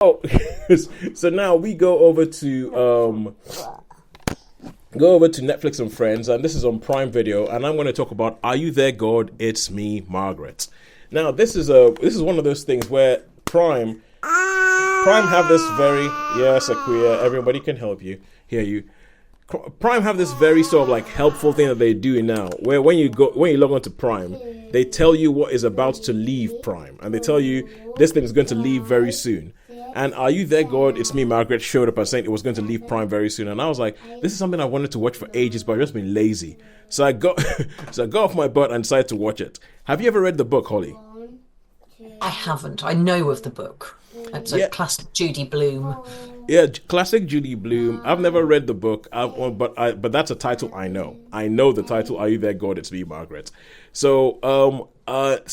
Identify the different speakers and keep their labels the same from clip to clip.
Speaker 1: Oh, so now we go over to Netflix and Friends, and this is on Prime Video, and I'm going to talk about Are You There, God? It's Me, Margaret. Now, this is one of those things where Prime have this very yes, Akuya, everybody can help you, hear you. Prime have this very sort of like helpful thing that they do now, where when you log on to Prime, they tell you what is about to leave Prime, and they tell you this thing is going to leave very soon. And Are You There, God? It's Me, Margaret showed up and saying it was going to leave Prime very soon, and I was like, this is something I wanted to watch for ages, but I've just been lazy. So I got so I got off my butt and decided to watch it. Have you ever read the book, Holly?
Speaker 2: I haven't. I know of the book. It's a
Speaker 1: Yeah,
Speaker 2: classic Judy Bloom.
Speaker 1: yeah, classic Judy Bloom. I've never read the book, but that's a title I know. I know the title. Are You There, God? It's Me, Margaret. So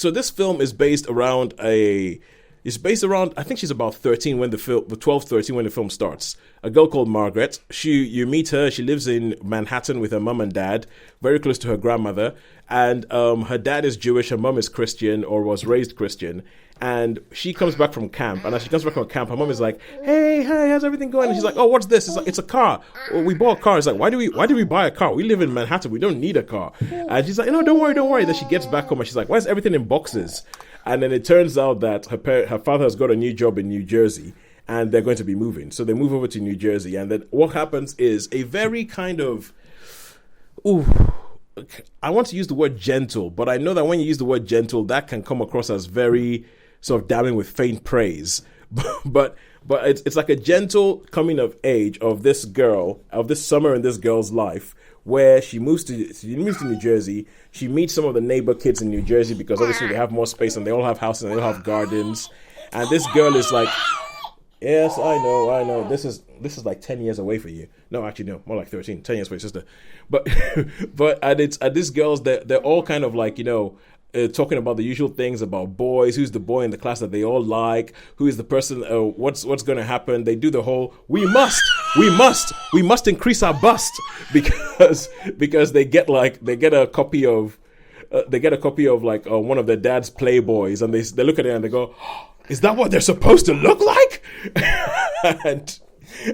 Speaker 1: this film is based around a. It's based around. I think she's about 13 when the film, 12, 13 when the film starts. A girl called Margaret. You meet her. She lives in Manhattan with her mum and dad, very close to her grandmother. And her dad is Jewish. Her mum is Christian or was raised Christian. And she comes back from camp, and as she comes back from camp, her mom is like, "Hey, how's everything going?" And she's like, "Oh, what's this?" It's like, "It's a car. Well, we bought a car." It's like, "Why do we buy a car? We live in Manhattan. We don't need a car." And she's like, "No, don't worry, don't worry." Then she gets back home, and she's like, "Why is everything in boxes?" And then it turns out that her father has got a new job in New Jersey, and they're going to be moving. So they move over to New Jersey, and then what happens is a very kind of, ooh, I want to use the word gentle, but I know that when you use the word gentle, that can come across as very sort of damning with faint praise. but it's like a gentle coming of age of this girl, of this summer in this girl's life, where she moves to New Jersey. She meets some of the neighbor kids in New Jersey because obviously they have more space and they all have houses and they all have gardens. And this girl is like, yes, I know. This is like 10 years away for you. No, actually, no, more like 13. 10 years for your sister. But these girls, they're all kind of like, talking about the usual things about boys. Who's the boy in the class that they all like? Who is the person? What's going to happen? They do the whole we must increase our bust because they get a copy of like one of their dad's Playboys, and they look at it and they go, is that what they're supposed to look like?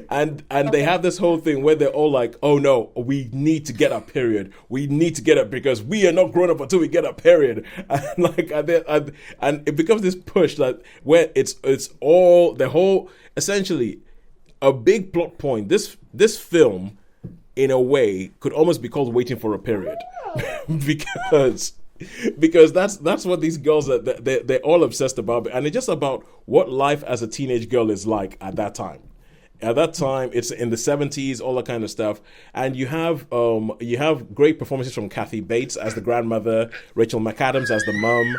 Speaker 1: and and they have this whole thing where they're all like, oh no, we need to get our period. We need to get it because we are not grown up until we get our period. And like and it becomes this push that where it's all the whole essentially a big plot point. This film in a way could almost be called Waiting for a Period. because that's what these girls they're all obsessed about, and it's just about what life as a teenage girl is like at that time. At that time, it's in the 70s, all that kind of stuff, and you have great performances from Kathy Bates as the grandmother, Rachel McAdams as the mum,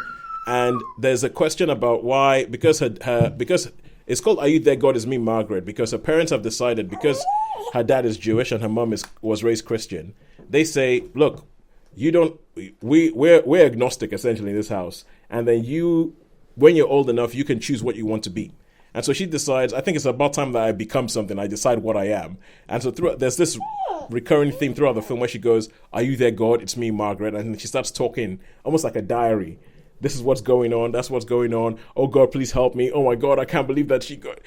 Speaker 1: and there's a question about why because it's called Are You There, God? It's Me, Margaret, because her parents have decided because her dad is Jewish and her mum was raised Christian. They say, look, you don't we're agnostic essentially in this house, and then when you're old enough you can choose what you want to be. And so she decides, I think it's about time that I become something. I decide what I am. And so there's this recurring theme throughout the film where she goes, Are you there, God? It's me, Margaret. And she starts talking almost like a diary. This is what's going on. That's what's going on. Oh God, please help me. Oh my God, I can't believe that she got.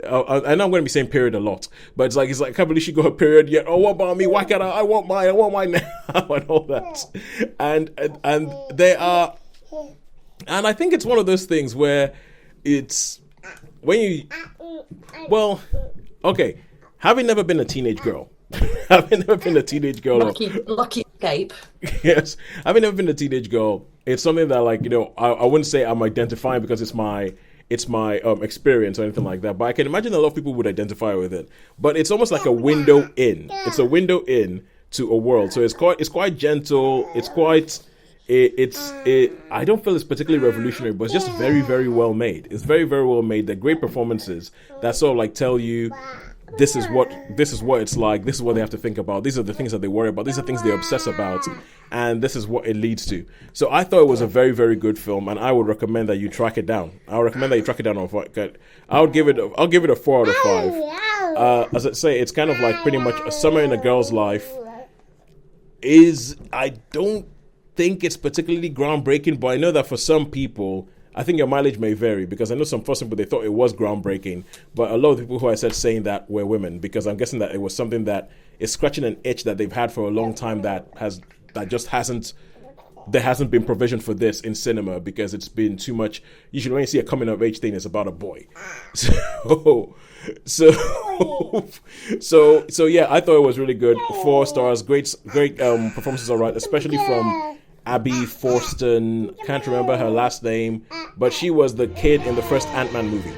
Speaker 1: I know I'm going to be saying period a lot, but it's like I can't believe she got her period yet. Oh, what about me? Why can't I? I want mine now, and all that. And they are, and I think it's one of those things where it's when you, well, okay, having never been a teenage girl. Having never been a teenage girl.
Speaker 2: Lucky escape.
Speaker 1: Yes. Having never been a teenage girl, it's something that I wouldn't say I'm identifying because it's my experience or anything like that. But I can imagine a lot of people would identify with it. But it's almost like a window in. It's a window in to a world. So it's quite gentle. It's quite I don't feel it's particularly revolutionary, but it's just very, very well made. It's very, very well made. They're great performances that sort of like tell you this is what it's like. This is what they have to think about. These are the things that they worry about. These are things they obsess about, and this is what it leads to. So I thought it was a very, very good film, and I would recommend that you track it down. I would recommend that you track it down on. I'll give it a 4 out of 5. As I say, it's kind of like pretty much a summer in a girl's life. I don't think it's particularly groundbreaking, but I know that for some people I think your mileage may vary because I know some first people they thought it was groundbreaking, but a lot of people who I said saying that were women because I'm guessing that it was something that is scratching an itch that they've had for a long time that just hasn't there hasn't been provision for this in cinema because it's been too much. Usually when you see a coming of age thing, it's about a boy. So yeah, I thought it was really good. 4 stars, great performances, all right, especially from Abby Forston. Can't remember her last name, but she was the kid in the first Ant-Man movie.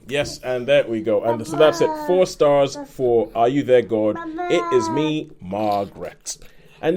Speaker 1: Yes, and there we go. And so that's it. 4 stars for Are You There, God? It is me, Margaret.